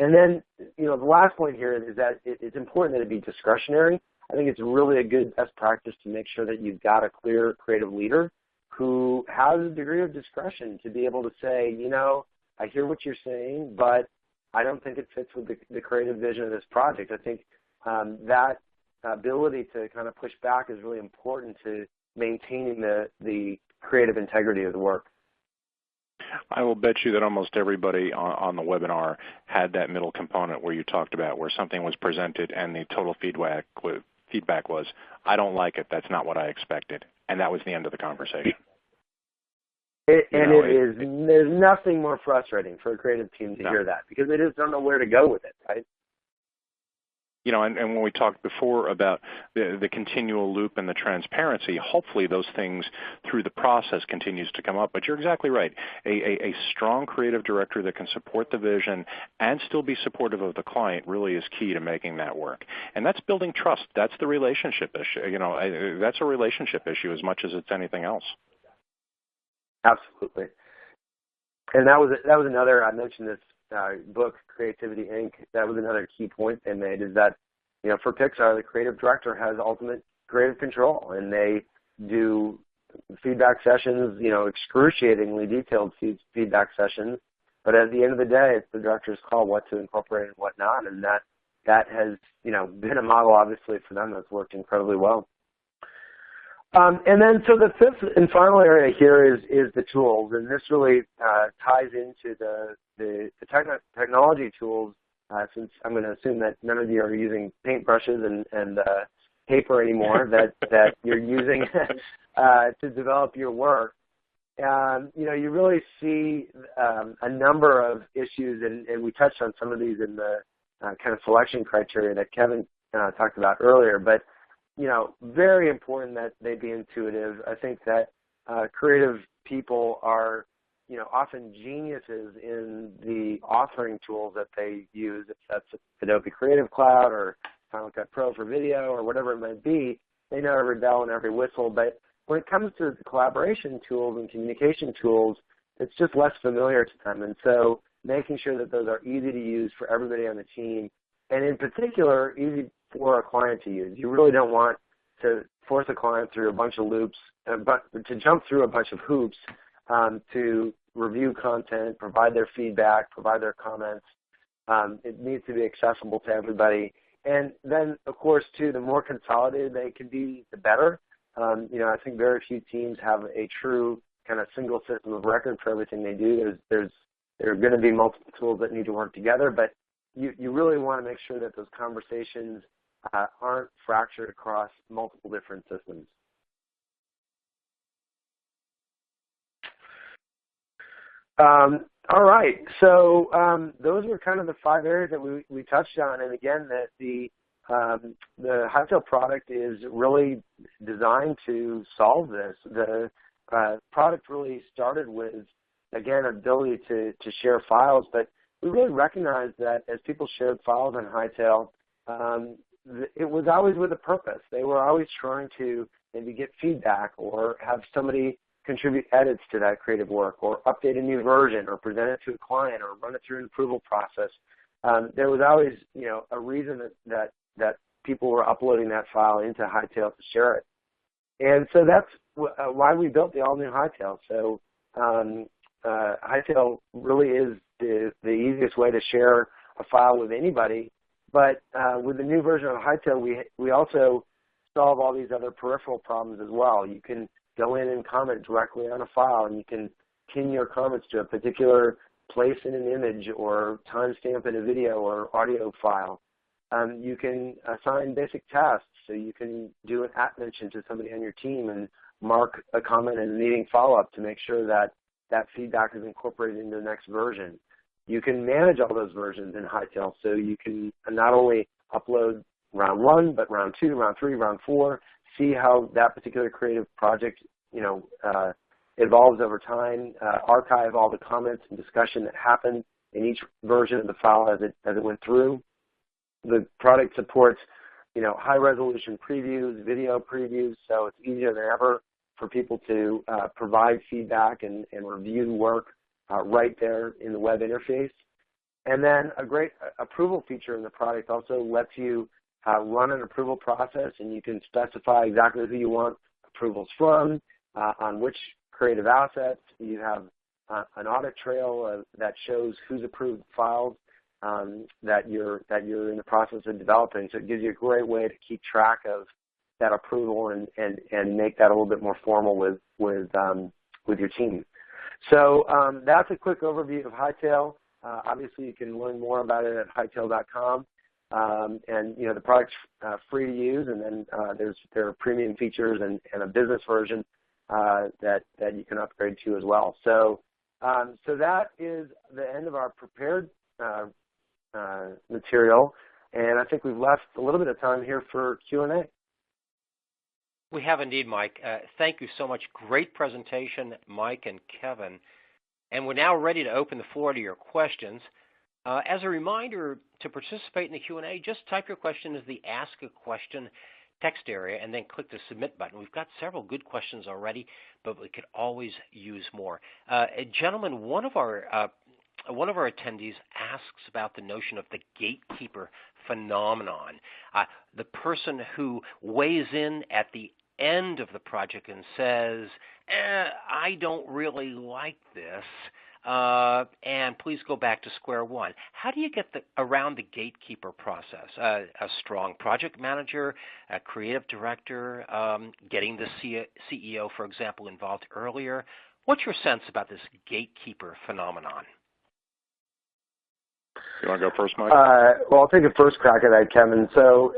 And then, the last point here is that it's important that it be discretionary. I think it's really a good best practice to make sure that you've got a clear creative leader who has a degree of discretion to be able to say, I hear what you're saying, but I don't think it fits with the creative vision of this project. I think that ability to kind of push back is really important to maintaining the creative integrity of the work. I will bet you that almost everybody on the webinar had that middle component where you talked about where something was presented and the total feedback was, I don't like it, that's not what I expected. And that was the end of the conversation. There's nothing more frustrating for a creative team to hear that, because they just don't know where to go with it, right? And when we talked before about the continual loop and the transparency, hopefully those things through the process continues to come up. But you're exactly right. A strong creative director that can support the vision and still be supportive of the client really is key to making that work. And that's building trust. That's the relationship issue. That's a relationship issue as much as it's anything else. Absolutely. And that was another, I mentioned this book, Creativity Inc., that was another key point they made, is that, for Pixar, the creative director has ultimate creative control, and they do feedback sessions, excruciatingly detailed feedback sessions, but at the end of the day, it's the director's call what to incorporate and what not, and that has, been a model, obviously, for them that's worked incredibly well. And then, so the fifth and final area here is the tools, and this really ties into the technology tools, since I'm going to assume that none of you are using paintbrushes and paper anymore that you're using to develop your work. You really see a number of issues, and we touched on some of these in the kind of selection criteria that Kevin talked about earlier, but very important that they be intuitive. I think that creative people are, often geniuses in the authoring tools that they use, if that's Adobe Creative Cloud or Final Cut Pro for video or whatever it might be. They know every bell and every whistle. But when it comes to the collaboration tools and communication tools, it's just less familiar to them. And so making sure that those are easy to use for everybody on the team, and in particular, easy for a client to use. You really don't want to force a client through a bunch of loops, but to jump through a bunch of hoops to review content, provide their feedback, provide their comments. It needs to be accessible to everybody. And then, of course, too, the more consolidated they can be, the better. I think very few teams have a true kind of single system of record for everything they do. There are going to be multiple tools that need to work together, but you really want to make sure that those conversations aren't fractured across multiple different systems. All right, so those were kind of the 5 areas that we touched on, and again, that the Hightail product is really designed to solve this. The product really started with, again, ability to share files, but we really recognized that as people shared files on Hightail, it was always with a purpose. They were always trying to maybe get feedback or have somebody contribute edits to that creative work or update a new version or present it to a client or run it through an approval process. There was always, a reason that people were uploading that file into Hightail to share it. And so that's why we built the all-new Hightail. So Hightail really is the easiest way to share a file with anybody. But with the new version of Hightail, we also solve all these other peripheral problems as well. You can go in and comment directly on a file, and you can pin your comments to a particular place in an image or timestamp in a video or audio file. You can assign basic tasks, so you can do an @mention to somebody on your team and mark a comment and needing follow-up to make sure that that feedback is incorporated into the next version. You can manage all those versions in Hightail, so you can not only upload round 1, but round 2, round 3, round 4, see how that particular creative project, evolves over time, archive all the comments and discussion that happened in each version of the file as it went through. The product supports, high-resolution previews, video previews, so it's easier than ever for people to provide feedback and review work right there in the web interface. And then a great approval feature in the product also lets you run an approval process, and you can specify exactly who you want approvals from, on which creative assets. You have an audit trail that shows who's approved files that you're in the process of developing. So it gives you a great way to keep track of that approval and make that a little bit more formal with your team. So that's a quick overview of Hightail. Obviously, you can learn more about it at hightail.com. And the product's free to use, and then there are premium features and a business version that you can upgrade to as well. So that is the end of our prepared material, and I think we've left a little bit of time here for Q&A. We have indeed, Mike. Thank you so much. Great presentation, Mike and Kevin. And we're now ready to open the floor to your questions. As a reminder, to participate in the Q&A, just type your question into the Ask a Question text area and then click the Submit button. We've got several good questions already, but we could always use more. Gentlemen, one of our attendees asks about the notion of the gatekeeper phenomenon, the person who weighs in at the end of the project and says, I don't really like this, and please go back to square one. How do you get around the gatekeeper process? A strong project manager, a creative director, getting the CEO, for example, involved earlier. What's your sense about this gatekeeper phenomenon? You want to go first, Mike? Well, I'll take a first crack at that, Kevin. So,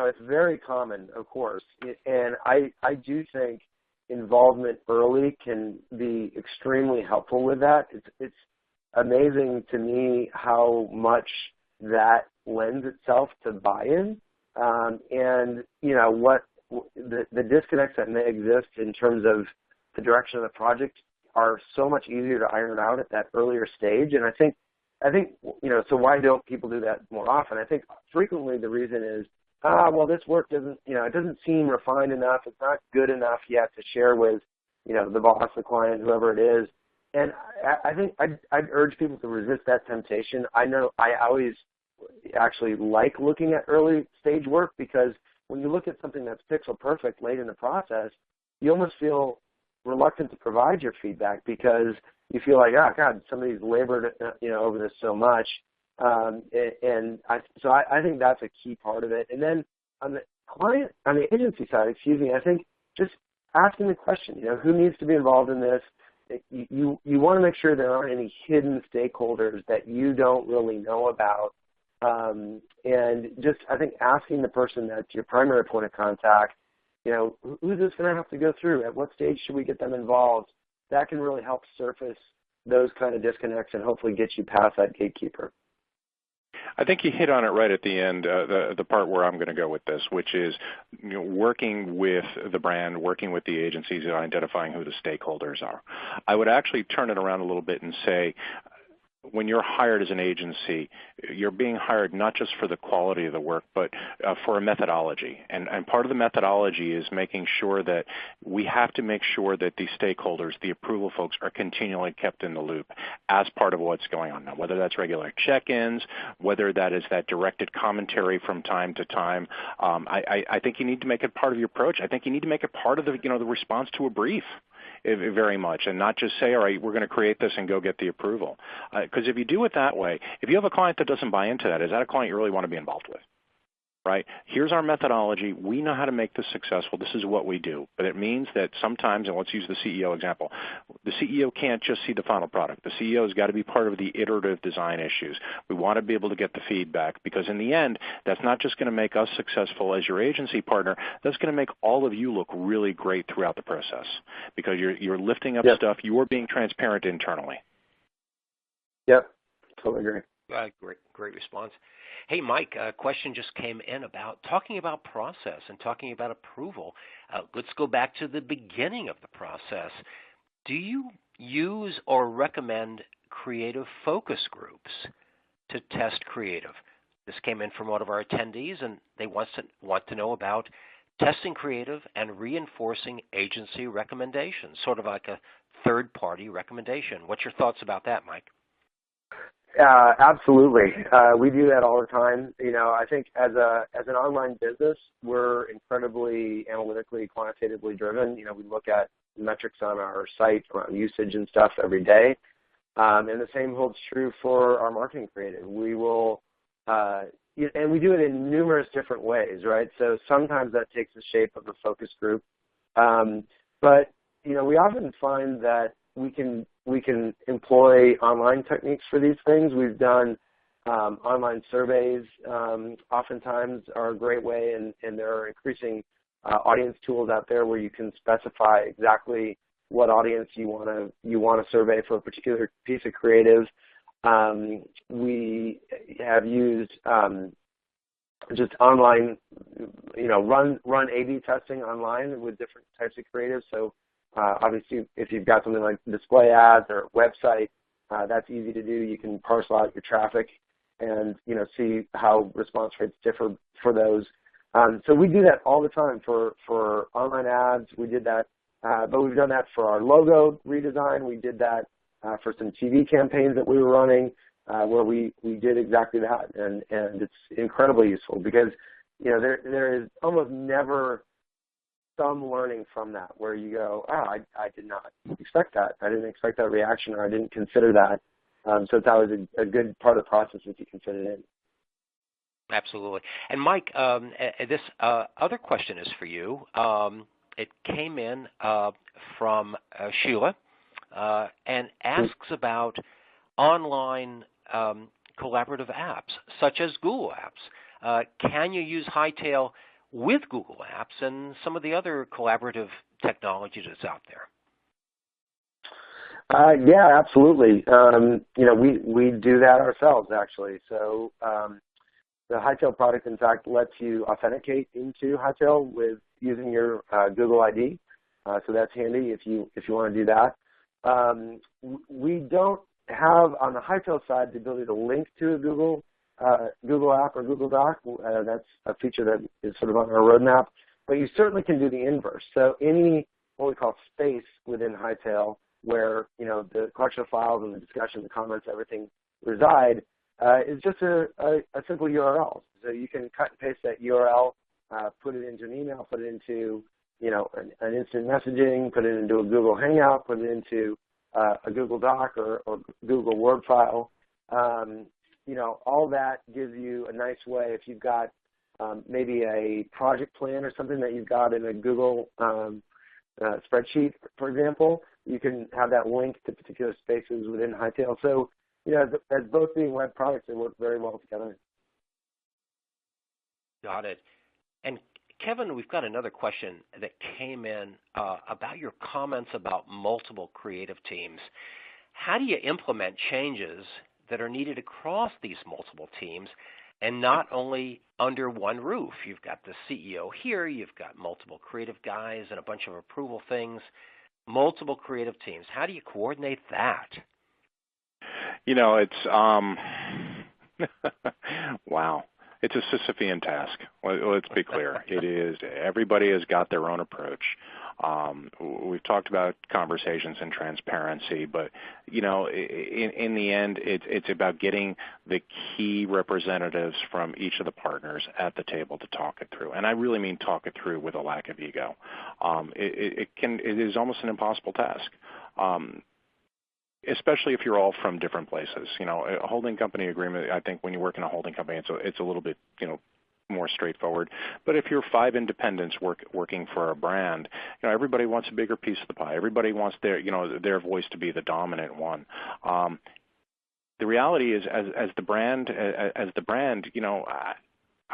it's very common, of course, and I do think involvement early can be extremely helpful with that. It's amazing to me how much that lends itself to buy-in, and what the disconnects that may exist in terms of the direction of the project are so much easier to iron out at that earlier stage. And I think so why don't people do that more often? I think frequently the reason is, well, this work doesn't, it doesn't seem refined enough. It's not good enough yet to share with, the boss, the client, whoever it is. And I think I'd urge people to resist that temptation. I know I always actually like looking at early stage work, because when you look at something that's pixel perfect late in the process, you almost feel reluctant to provide your feedback because you feel like, oh, God, somebody's labored, over this so much. So I think that's a key part of it. And then on the agency side, I think just asking the question, who needs to be involved in this? You want to make sure there aren't any hidden stakeholders that you don't really know about. And just, I think, asking the person that's your primary point of contact, who's this going to have to go through? At what stage should we get them involved? That can really help surface those kind of disconnects and hopefully get you past that gatekeeper. I think you hit on it right at the end, the part where I'm going to go with this, which is working with the brand, working with the agencies, and identifying who the stakeholders are. I would actually turn it around a little bit and say, when you're hired as an agency, you're being hired not just for the quality of the work, but for a methodology. And part of the methodology is making sure that we have to make sure that the stakeholders, the approval folks, are continually kept in the loop as part of what's going on now, whether that's regular check-ins, whether that is that directed commentary from time to time. I think you need to make it part of your approach. I think you need to make it part of the response to a brief. Very much, and not just say, all right, we're going to create this and go get the approval. Because if you do it that way, if you have a client that doesn't buy into that, is that a client you really want to be involved with? Right? Here's our methodology. We know how to make this successful. This is what we do. But it means that sometimes, and let's use the CEO example, the CEO can't just see the final product. The CEO has got to be part of the iterative design issues. We want to be able to get the feedback because in the end, that's not just going to make us successful as your agency partner. That's going to make all of you look really great throughout the process because you're lifting up stuff. You're being transparent internally. Yep, totally agree. Great response. Hey, Mike, a question just came in about talking about process and talking about approval. Let's go back to the beginning of the process. Do you use or recommend creative focus groups to test creative? This came in from one of our attendees, and they want to know about testing creative and reinforcing agency recommendations, sort of like a third-party recommendation. What's your thoughts about that, Mike? Absolutely. We do that all the time. I think as an online business, we're incredibly analytically, quantitatively driven. We look at metrics on our site around usage and stuff every day. And the same holds true for our marketing creative. We will, and we do it in numerous different ways, right? So sometimes that takes the shape of a focus group. But, we often find that we can employ online techniques for these things. We've done online surveys oftentimes are a great way, and there are increasing audience tools out there where you can specify exactly what audience you want to survey for a particular piece of creative. We have used just online, run A/B testing online with different types of creative. So obviously, if you've got something like display ads or website, that's easy to do. You can parcel out your traffic and see how response rates differ for those. So we do that all the time for online ads. We did that, but we've done that for our logo redesign. We did that for some TV campaigns that we were running where we did exactly that, and it's incredibly useful because there is almost never some learning from that where you go, I did not expect that. I didn't expect that reaction, or I didn't consider that. So it's always a good part of the process if you can fit it in. Absolutely. And Mike, this other question is for you. It came in from Sheila and asks about online collaborative apps, such as Google Apps. Can you use Hightail with Google Apps and some of the other collaborative technology that's out there? Yeah, absolutely. We do that ourselves, actually. So the Hightail product, in fact, lets you authenticate into Hightail with using your Google ID. So that's handy if you want to do that. We don't have on the Hightail side the ability to link to a Google app or Google Doc. That's a feature that is sort of on our roadmap. But you certainly can do the inverse. So any what we call space within Hightail, where the collection of files and the discussion, the comments, everything reside, is just a simple URL. So you can cut and paste that URL, put it into an email, put it into an instant messaging, put it into a Google Hangout, put it into a Google Doc or Google Word file. All that gives you a nice way if you've got maybe a project plan or something that you've got in a Google spreadsheet, for example. You can have that link to particular spaces within Hightail. So, as both being web products, they work very well together. Got it. And Kevin, we've got another question that came in about your comments about multiple creative teams. How do you implement changes that are needed across these multiple teams and not only under one roof? You've got the CEO here, you've got multiple creative guys and a bunch of approval things, multiple creative teams. How do you coordinate that? It's wow. It's a Sisyphean task. Let's be clear. It is. Everybody has got their own approach. We've talked about conversations and transparency, but in the end, it's about getting the key representatives from each of the partners at the table to talk it through. And I really mean talk it through with a lack of ego. It is almost an impossible task. Especially if you're all from different places. A holding company agreement, I think when you work in a holding company, it's a little bit, more straightforward. But if you're 5 independents working for a brand, everybody wants a bigger piece of the pie. Everybody wants their voice to be the dominant one. The reality is, as the brand,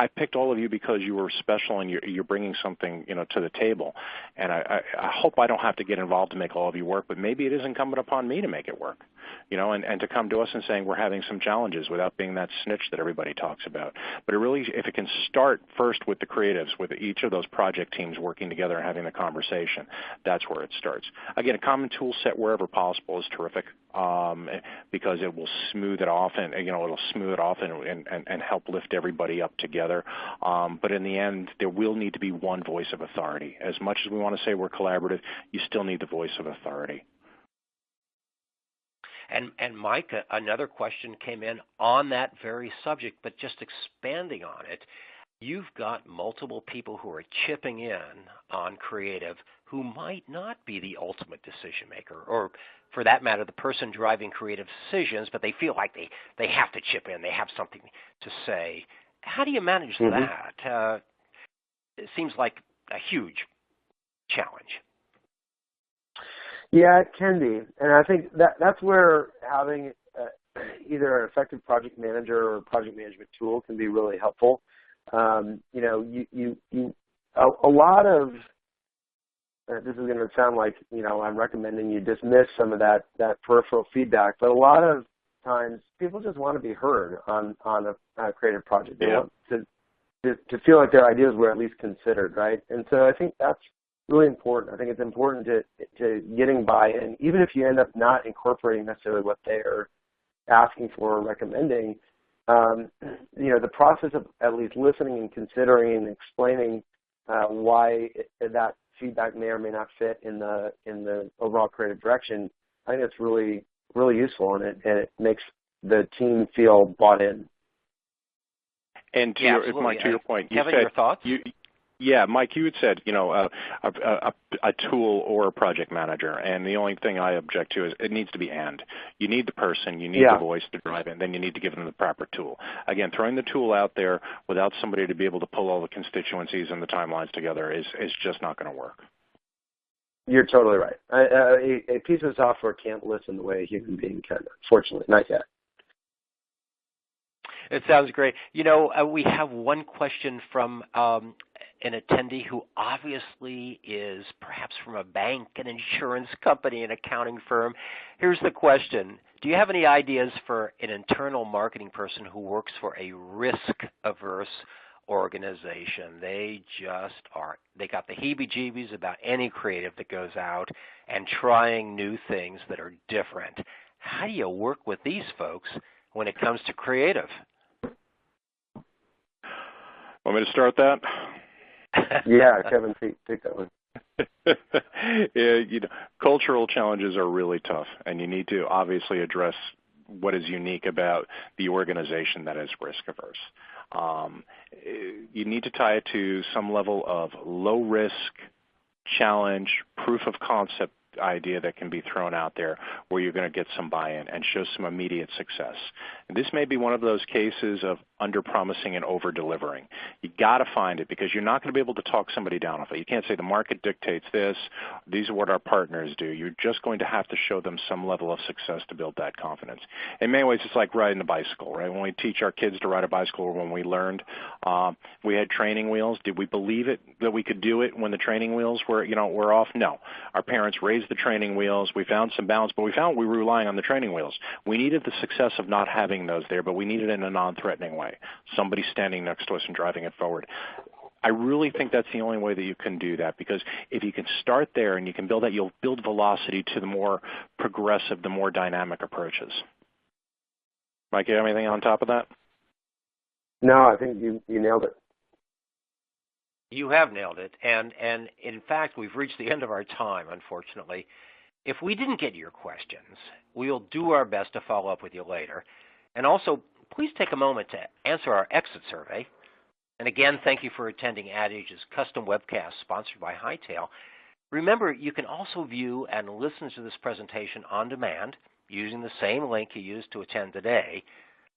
I picked all of you because you were special and you're bringing something, to the table. And I hope I don't have to get involved to make all of you work, but maybe it is incumbent upon me to make it work, and to come to us and saying we're having some challenges without being that snitch that everybody talks about. But if it can start first with the creatives, with each of those project teams working together and having the conversation, that's where it starts. Again, a common tool set wherever possible is terrific. Because it will smooth it off and help lift everybody up together. But in the end, there will need to be one voice of authority. As much as we want to say we're collaborative, you still need the voice of authority. And Mike, another question came in on that very subject, but just expanding on it. You've got multiple people who are chipping in on creative who might not be the ultimate decision maker, or for that matter, the person driving creative decisions, but they feel like they have to chip in, they have something to say. How do you manage that? It seems like a huge challenge. Yeah, it can be. And I think that's where having either an effective project manager or project management tool can be really helpful. A lot of this is going to sound like, I'm recommending you dismiss some of that peripheral feedback, but a lot of times people just want to be heard on a creative project. They want to feel like their ideas were at least considered, right? And so I think that's really important. I think it's important to getting buy-in, even if you end up not incorporating necessarily what they are asking for or recommending. The process of at least listening and considering and explaining why that feedback may or may not fit in the overall creative direction, I think it's really, really useful, and it makes the team feel bought in. And to your point, Kevin, you said, your thoughts? Mike, you had said, a tool or a project manager, and the only thing I object to is it needs to be and. You need the person, you need the voice to drive it, and then you need to give them the proper tool. Again, throwing the tool out there without somebody to be able to pull all the constituencies and the timelines together is just not going to work. You're totally right. A piece of software can't listen the way a human being can, fortunately, not yet. It sounds great. We have one question from an attendee who obviously is perhaps from a bank, an insurance company, an accounting firm. Here's the question. Do you have any ideas for an internal marketing person who works for a risk-averse organization? They got the heebie-jeebies about any creative that goes out and trying new things that are different. How do you work with these folks when it comes to creative? Want me to start that? Yeah, Kevin, take that one. Cultural challenges are really tough, and you need to obviously address what is unique about the organization that is risk averse. You need to tie it to some level of low risk challenge, proof of concept idea that can be thrown out there where you're going to get some buy-in and show some immediate success. And this may be one of those cases of under-promising and over-delivering. You got to find it, because you're not going to be able to talk somebody down off it. You can't say the market dictates this, these are what our partners do. You're just going to have to show them some level of success to build that confidence. In many ways, it's like riding a bicycle, right? When we teach our kids to ride a bicycle, or when we learned, we had training wheels. Did we believe it that we could do it when the training wheels were off? No. Our parents raised the training wheels. We found some balance, but we found we were relying on the training wheels. We needed the success of not having those there, but we needed it in a non-threatening way. Somebody standing next to us and driving it forward. I really think that's the only way that you can do that, because if you can start there and you can build that, you'll build velocity to the more progressive, the more dynamic approaches. Mike, you have anything on top of that? No, I think you nailed it. You have nailed it. And in fact, we've reached the end of our time, unfortunately. If we didn't get to your questions, we'll do our best to follow up with you later. And also, please take a moment to answer our exit survey. And again, thank you for attending Ad Age's custom webcast sponsored by Hightail. Remember, you can also view and listen to this presentation on demand using the same link you used to attend today.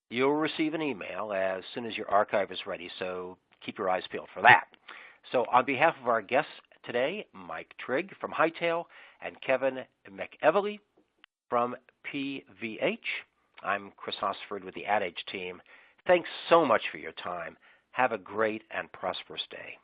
You'll receive an email as soon as your archive is ready, so keep your eyes peeled for that. So on behalf of our guests today, Mike Trigg from Hightail and Kevin McEvilly from PVH, I'm Chris Hosford with the Ad Age team. Thanks so much for your time. Have a great and prosperous day.